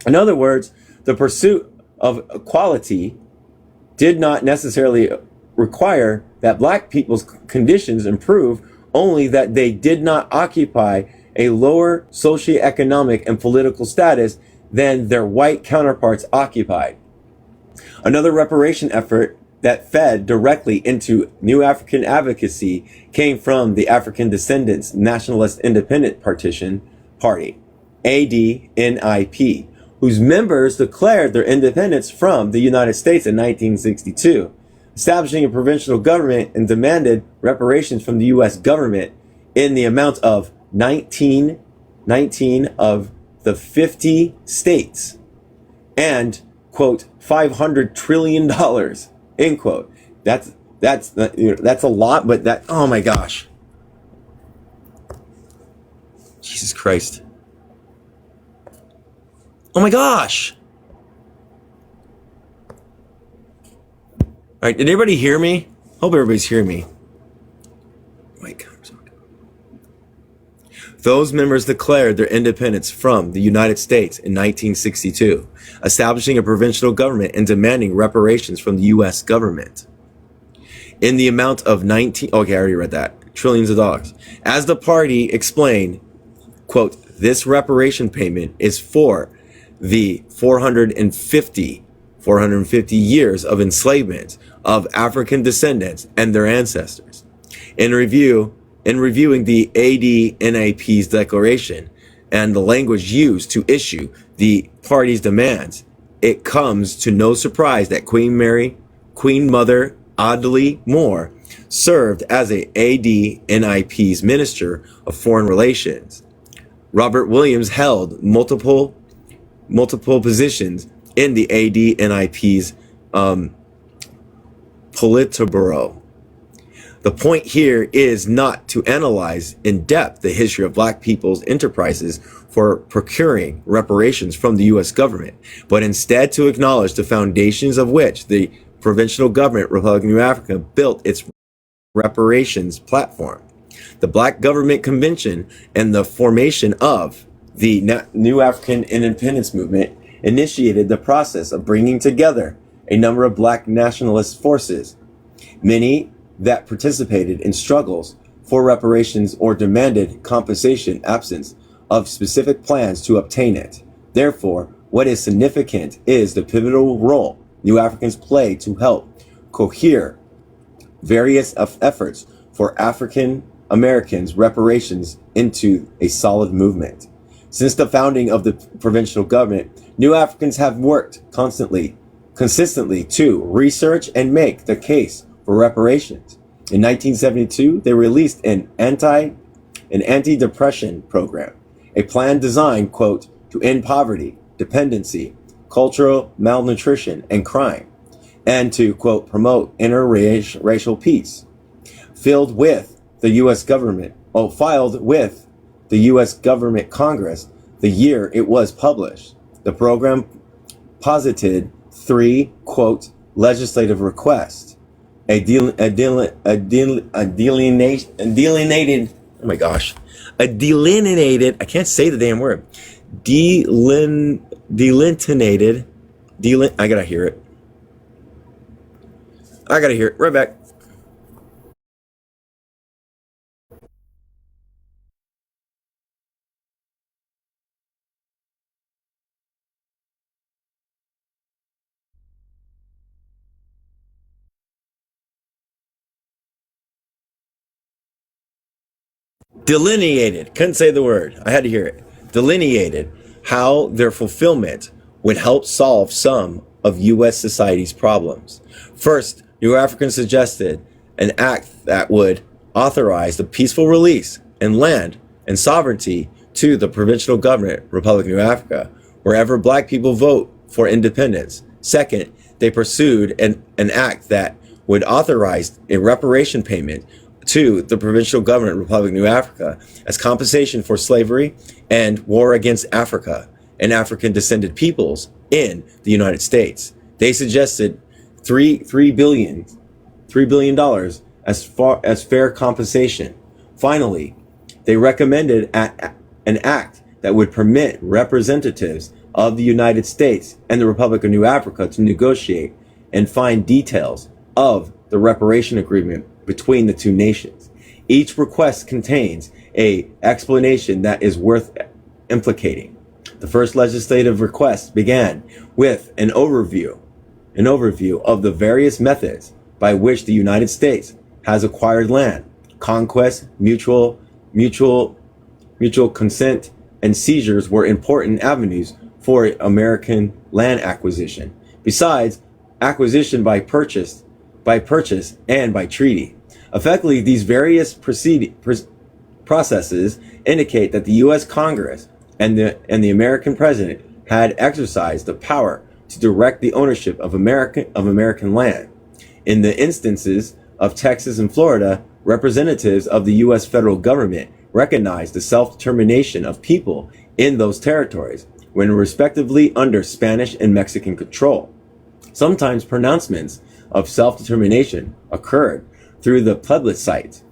In other words, the pursuit of equality did not necessarily require that Black people's conditions improve, only that they did not occupy a lower socioeconomic and political status than their white counterparts occupied. Another reparation effort that fed directly into New African advocacy came from the African Descendants Nationalist Independent Party, ADNIP, whose members declared their independence from the United States in 1962, establishing a provincial government and demanded reparations from the U.S. government in the amount of 19 of the 50 states and, quote, $500 trillion, end quote. That's a lot, but that, oh my gosh. Jesus Christ. Oh my gosh. All right, did everybody hear me? Hope everybody's hearing me. My God. Those members declared their independence from the United States in 1962, establishing a provincial government and demanding reparations from the U.S. government in the amount of okay, I already read that, trillions of dollars. As the party explained, quote, this reparation payment is for the 450 years of enslavement of African descendants and their ancestors. In reviewing the ADNAP's declaration and the language used to issue the party's demands, it comes to no surprise that Queen Mother Audley Moore served as a ADNIP's Minister of Foreign Relations. Robert Williams held multiple positions in the ADNIP's Politburo. The point here is not to analyze in depth the history of black people's enterprises for procuring reparations from the U.S. government, but instead to acknowledge the foundations of which the provincial government, Republic of New Africa, built its reparations platform. The Black Government Convention and the formation of the New African Independence Movement initiated the process of bringing together a number of black nationalist forces, many that participated in struggles for reparations or demanded compensation absence of specific plans to obtain it. Therefore, what is significant is the pivotal role New Africans play to help cohere various efforts for African Americans reparations into a solid movement. Since the founding of the provincial government, New Africans have worked consistently to research and make the case for reparations. In 1972, they released an anti-depression program, a plan designed, quote, to end poverty, dependency, cultural malnutrition, and crime, and to, quote, promote interracial peace. Filed with the U.S. government Congress the year it was published. The program posited three, quote, legislative requests, a delineated, I can't say the damn word, I gotta hear it, right back. Delineated, couldn't say the word, I had to hear it. Delineated how their fulfillment would help solve some of U.S. society's problems. First, New Africans suggested an act that would authorize the peaceful release and land and sovereignty to the provincial government, Republic of New Africa, wherever black people vote for independence. Second, they pursued an act that would authorize a reparation payment to the provincial government, Republic of New Africa, as compensation for slavery and war against Africa and African descended peoples in the United States. They suggested $3 billion as fair compensation. Finally, they recommended an act that would permit representatives of the United States and the Republic of New Africa to negotiate and find details of the reparation agreement between the two nations. Each request contains an explanation that is worth implicating. The first legislative request began with an overview of the various methods by which the United States has acquired land. Conquest, mutual consent, and seizures were important avenues for American land acquisition. Besides, acquisition by purchase and by treaty. Effectively, these various proceedings processes indicate that the U.S. Congress and the American president had exercised the power to direct the ownership of American land. In the instances of Texas and Florida, representatives of the U.S. federal government recognized the self-determination of people in those territories when respectively under Spanish and Mexican control. Sometimes pronouncements of self-determination occurred through the plebiscite,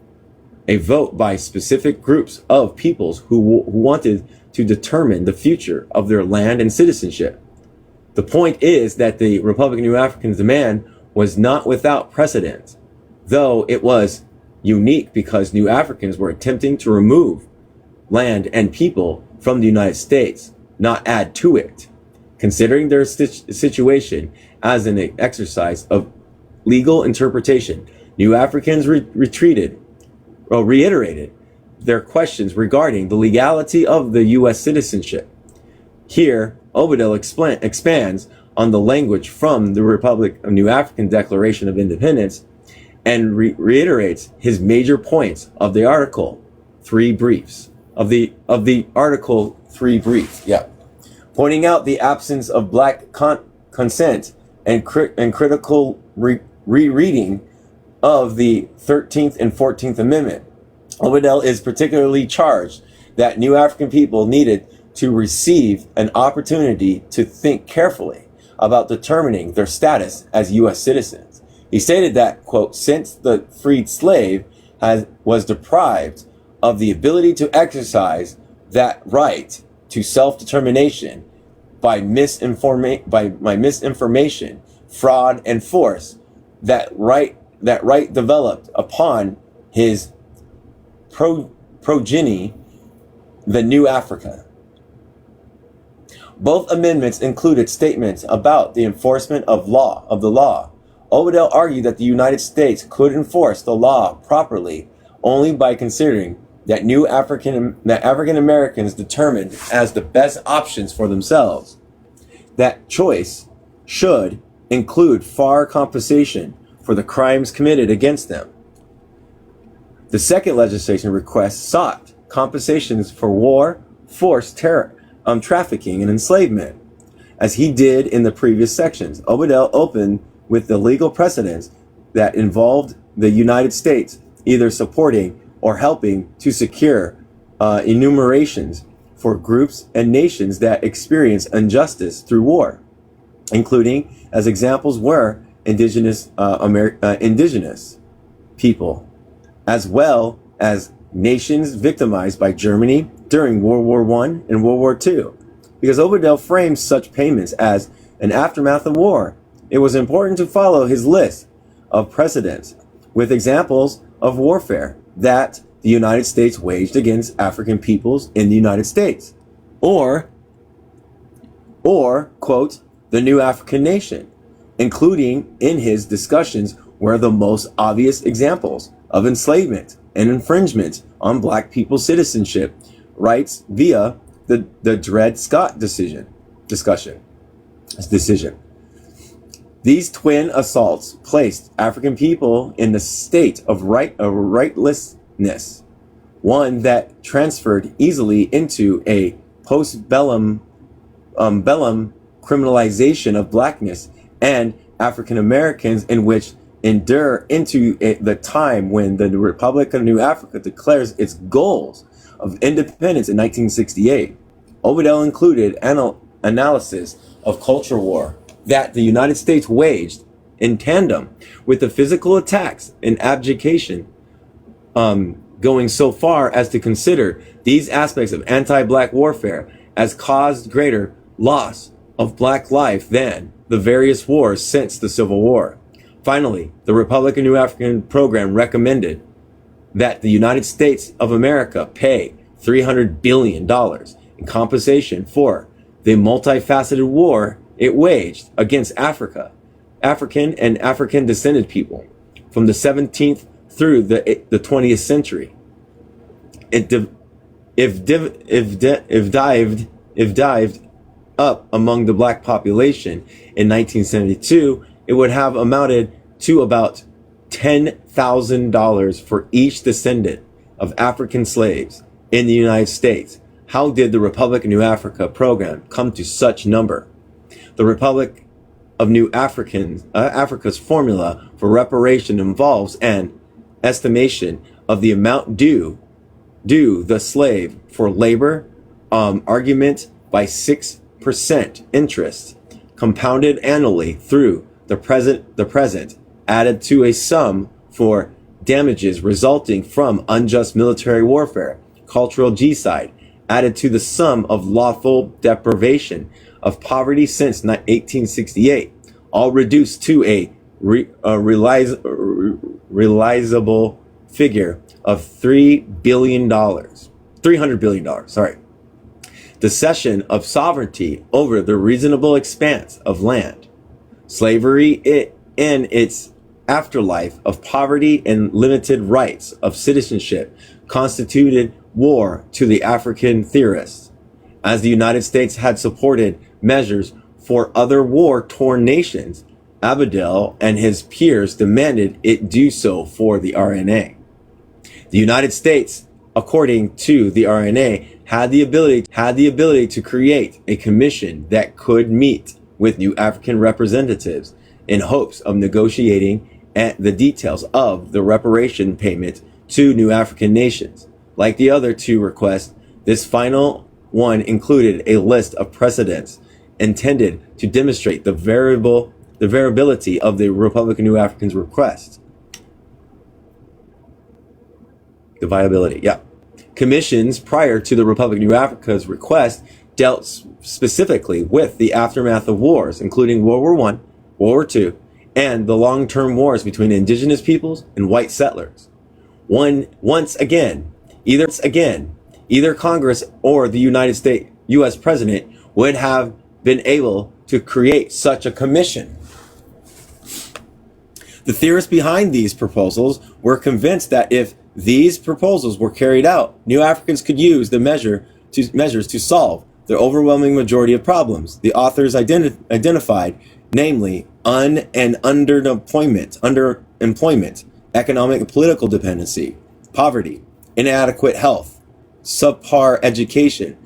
a vote by specific groups of peoples who wanted to determine the future of their land and citizenship. The point is that the Republic of New Africa's demand was not without precedent, though it was unique because New Africans were attempting to remove land and people from the United States, not add to it. Considering their situation as an exercise of legal interpretation, New Africans reiterated their questions regarding the legality of the U.S. citizenship. Here, Obadel expands on the language from the Republic of New African Declaration of Independence and reiterates his major points of the Article 3 briefs. Article 3 brief, pointing out the absence of black consent and critical rereading of the 13th and 14th Amendment. Obadel is particularly charged that New African people needed to receive an opportunity to think carefully about determining their status as U.S. citizens. He stated that, quote, since the freed slave was deprived of the ability to exercise that right to self-determination by misinformation, fraud, and force, that right developed upon his progeny, the New Africa. Both amendments included statements about the enforcement of the law. Obadel argued that the United States could enforce the law properly only by considering that African Americans determined as the best options for themselves. That choice should include fair compensation for the crimes committed against them. The second legislation request sought compensations for war, forced trafficking, and enslavement. As he did in the previous sections, Obadel opened with the legal precedents that involved the United States either supporting or helping to secure enumerations for groups and nations that experience injustice through war, including, as examples were, indigenous people, as well as nations victimized by Germany during World War I and World War II. Because Obadel framed such payments as an aftermath of war, it was important to follow his list of precedents with examples of warfare that the United States waged against African peoples in the United States, or quote, the new African nation, including in his discussions were the most obvious examples of enslavement and infringement on black people's citizenship rights via the Dred Scott decision. These twin assaults placed African people in the state of rightlessness, one that transferred easily into a post-bellum criminalization of blackness and African Americans, in which endure into the time when the Republic of New Africa declares its goals of independence in 1968. Obadel included analysis of culture war that the United States waged in tandem with the physical attacks and abjuration, going so far as to consider these aspects of anti-black warfare as caused greater loss of black life than the various wars since the Civil War. Finally, the Republic of New African program recommended that the United States of America pay $300 billion in compensation for the multifaceted war it waged against African and African descended people from the 17th through the 20th century. If dived up among the black population in 1972, it would have amounted to about $10,000 for each descendant of African slaves in the United States. How did the Republic of New Africa program come to such number? The Republic of Africa's formula for reparation involves an estimation of the amount due the slave for labor, argument by 6% interest, compounded annually through the present, added to a sum for damages resulting from unjust military warfare, cultural genocide, added to the sum of lawful deprivation of poverty since 1868, all reduced to a realizable figure of $300 billion, sorry. The cession of sovereignty over the reasonable expanse of land. Slavery in its afterlife of poverty and limited rights of citizenship constituted war to the African theorists, as the United States had supported measures for other war-torn nations. Abedel and his peers demanded it do so for the RNA. The United States, according to the RNA, had the ability to create a commission that could meet with new African representatives in hopes of negotiating the details of the reparation payment to new African nations. Like the other two requests, this final one included a list of precedents intended to demonstrate the variability of the Republic of New Africa's request. The viability, yeah. Commissions prior to the Republic of New Africa's request dealt specifically with the aftermath of wars, including World War I, World War II, and the long-term wars between indigenous peoples and white settlers. Once again, either Congress or the United States U.S. President would have been able to create such a commission. The theorists behind these proposals were convinced that if these proposals were carried out, new Africans could use the measures to solve the overwhelming majority of problems the authors identified, namely underemployment, economic and political dependency, poverty, inadequate health, subpar education,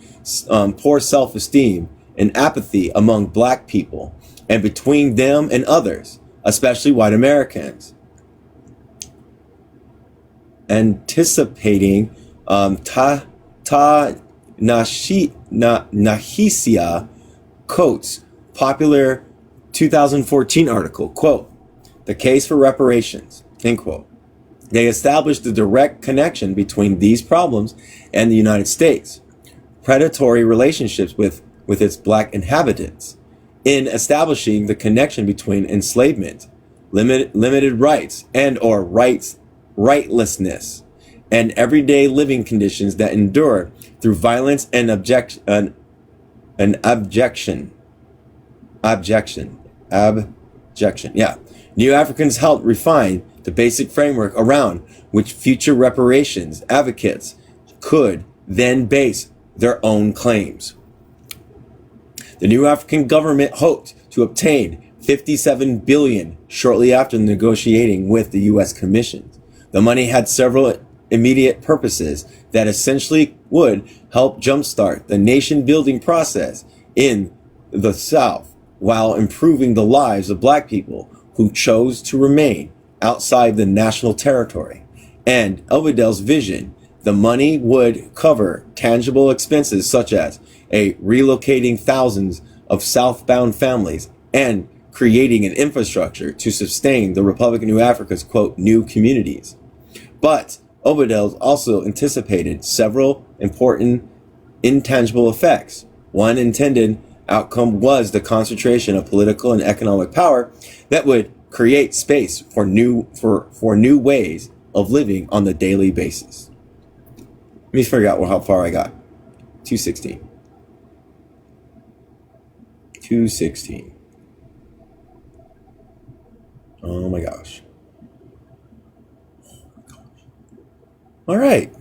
poor self-esteem, and apathy among black people, and between them and others, especially white Americans. Anticipating Nahisia quotes popular 2014 article, quote, "The case for reparations," end quote. They established the direct connection between these problems and the United States, predatory relationships with its black inhabitants, in establishing the connection between enslavement, limited rights and or rightlessness, and everyday living conditions that endure through violence and abjection. Yeah. New Africans helped refine the basic framework around which future reparations advocates could then base their own claims. The new African government hoped to obtain $57 billion shortly after negotiating with the U.S. Commission. The money had several immediate purposes that essentially would help jumpstart the nation-building process in the South while improving the lives of black people who chose to remain outside the national territory. And Obedel's vision, the money would cover tangible expenses such as relocating thousands of southbound families and creating an infrastructure to sustain the Republic of New Africa's, quote, new communities. But Obedel also anticipated several important intangible effects. One intended outcome was the concentration of political and economic power that would create space for new ways of living on the daily basis. Let me figure out how far I got. 216. 216. Oh my gosh. All right.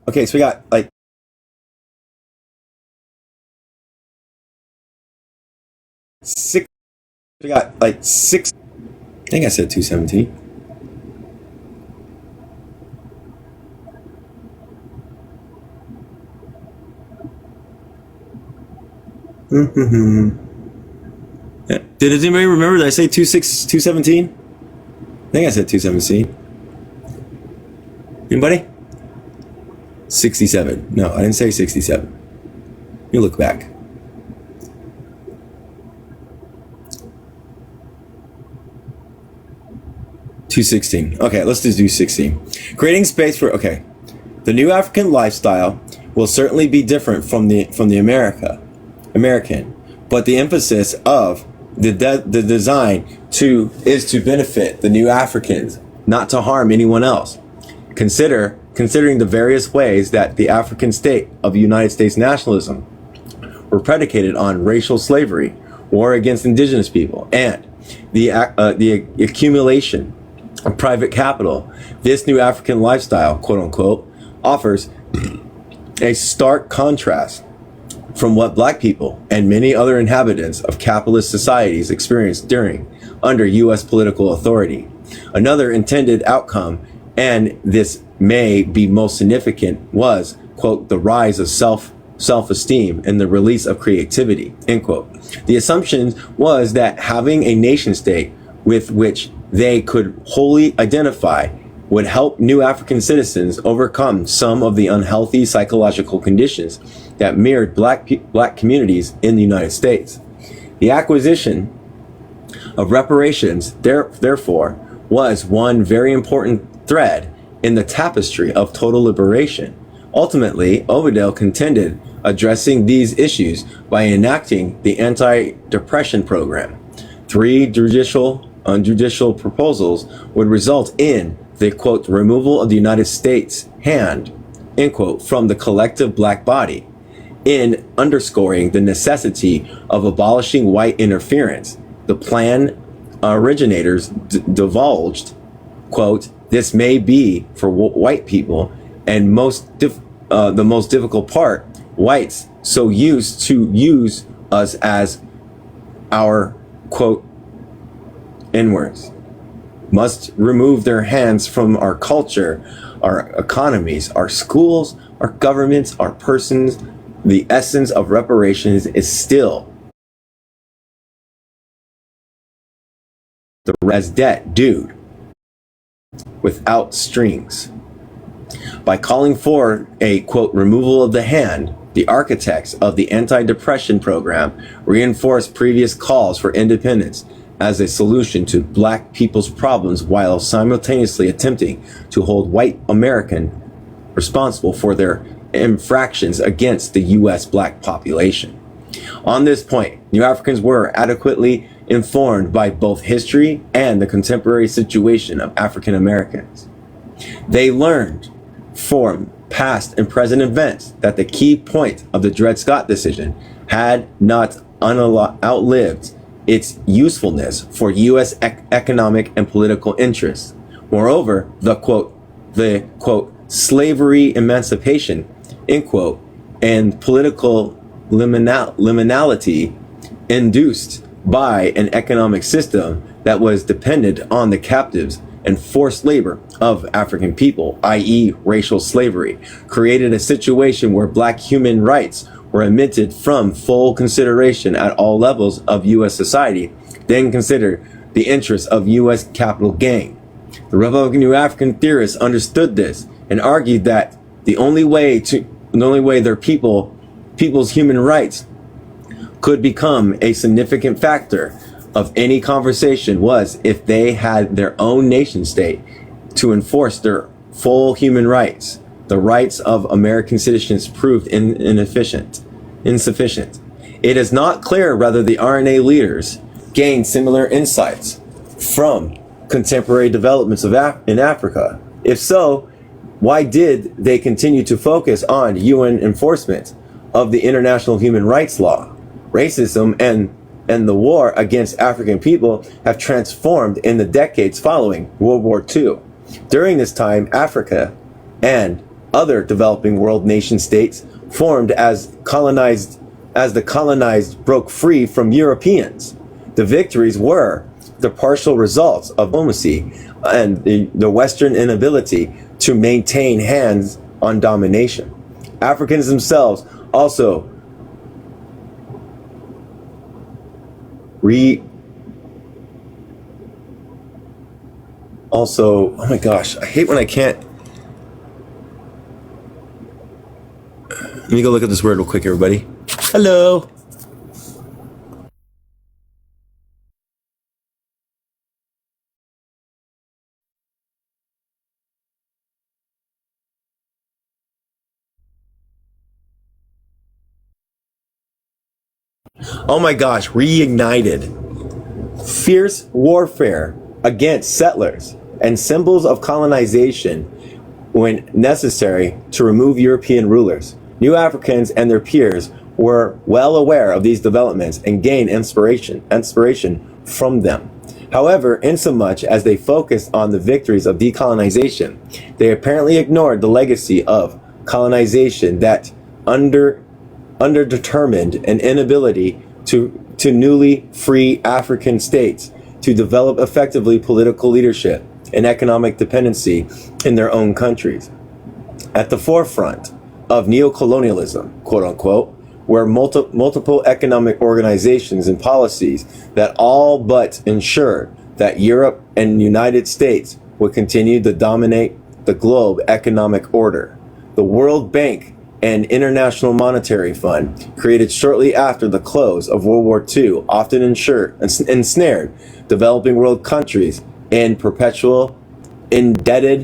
Okay, so we got like We got like six. I think I said 217. Yeah. Did anybody remember? Did I say 217? I think I said 217. Anybody? 67. No, I didn't say 67. You look back. $216. Okay, let's just do 16. Creating space for, okay. The new African lifestyle will certainly be different from the American, but the emphasis of the design is to benefit the new Africans, not to harm anyone else. Considering the various ways that the African state of United States nationalism were predicated on racial slavery, war against indigenous people, and the accumulation of private capital, this new African lifestyle, quote unquote, offers a stark contrast from what black people and many other inhabitants of capitalist societies experienced under U.S. political authority. Another intended outcome, and this may be most significant, was, quote, the rise of self-esteem and the release of creativity, end quote. The assumption was that having a nation state with which they could wholly identify would help new African citizens overcome some of the unhealthy psychological conditions that mirrored black communities in the United States. The acquisition of reparations, therefore, was one very important thread in the tapestry of total liberation. Ultimately, Overdale contended addressing these issues by enacting the Anti-Depression Program. 3 judicial proposals would result in the, quote, removal of the United States hand, end quote, from the collective black body, in underscoring the necessity of abolishing white interference. The plan originators divulged, quote, this may be for white people, and the most difficult part, whites so used to use us as our, quote, N-words, must remove their hands from our culture, our economies, our schools, our governments, our persons. The essence of reparations is still the res debt due without strings. By calling for a, quote, removal of the hand, the architects of the Anti-Depression Program reinforced previous calls for independence as a solution to black people's problems, while simultaneously attempting to hold white Americans responsible for their infractions against the U.S. black population. On this point, New Africans were adequately informed by both history and the contemporary situation of African Americans. They learned from past and present events that the key point of the Dred Scott decision had not outlived its usefulness for U.S. economic and political interests. Moreover, the quote, slavery emancipation, end quote, and political liminality induced by an economic system that was dependent on the captives and forced labor of African people, i.e. racial slavery, created a situation where black human rights were omitted from full consideration at all levels of U.S. society, then consider the interests of U.S. capital gain. The Republican New African theorists understood this and argued that the only way their people's human rights could become a significant factor of any conversation was if they had their own nation state to enforce their full human rights. The rights of American citizens proved insufficient. It is not clear whether the RNA leaders gained similar insights from contemporary developments in Africa. If so, why did they continue to focus on UN enforcement of the international human rights law? Racism and the war against African people have transformed in the decades following World War II. During this time, Africa and other developing world nation states formed as the colonized broke free from Europeans. The victories were the partial results of diplomacy and the Western inability to maintain hands on domination. Africans themselves also oh my gosh, I hate when I can't. Let me go look at this word real quick, everybody. Hello. Oh my gosh, reignited. Fierce warfare against settlers and symbols of colonization when necessary to remove European rulers. New Africans and their peers were well aware of these developments and gained inspiration from them. However, insomuch as they focused on the victories of decolonization, they apparently ignored the legacy of colonization that underdetermined an inability to newly free African states to develop effectively political leadership and economic dependency in their own countries. At the forefront of neocolonialism, quote unquote, were multiple economic organizations and policies that all but ensured that Europe and the United States would continue to dominate the globe economic order. The World Bank and International Monetary Fund, created shortly after the close of World War II, often ensnared developing world countries in perpetual indebted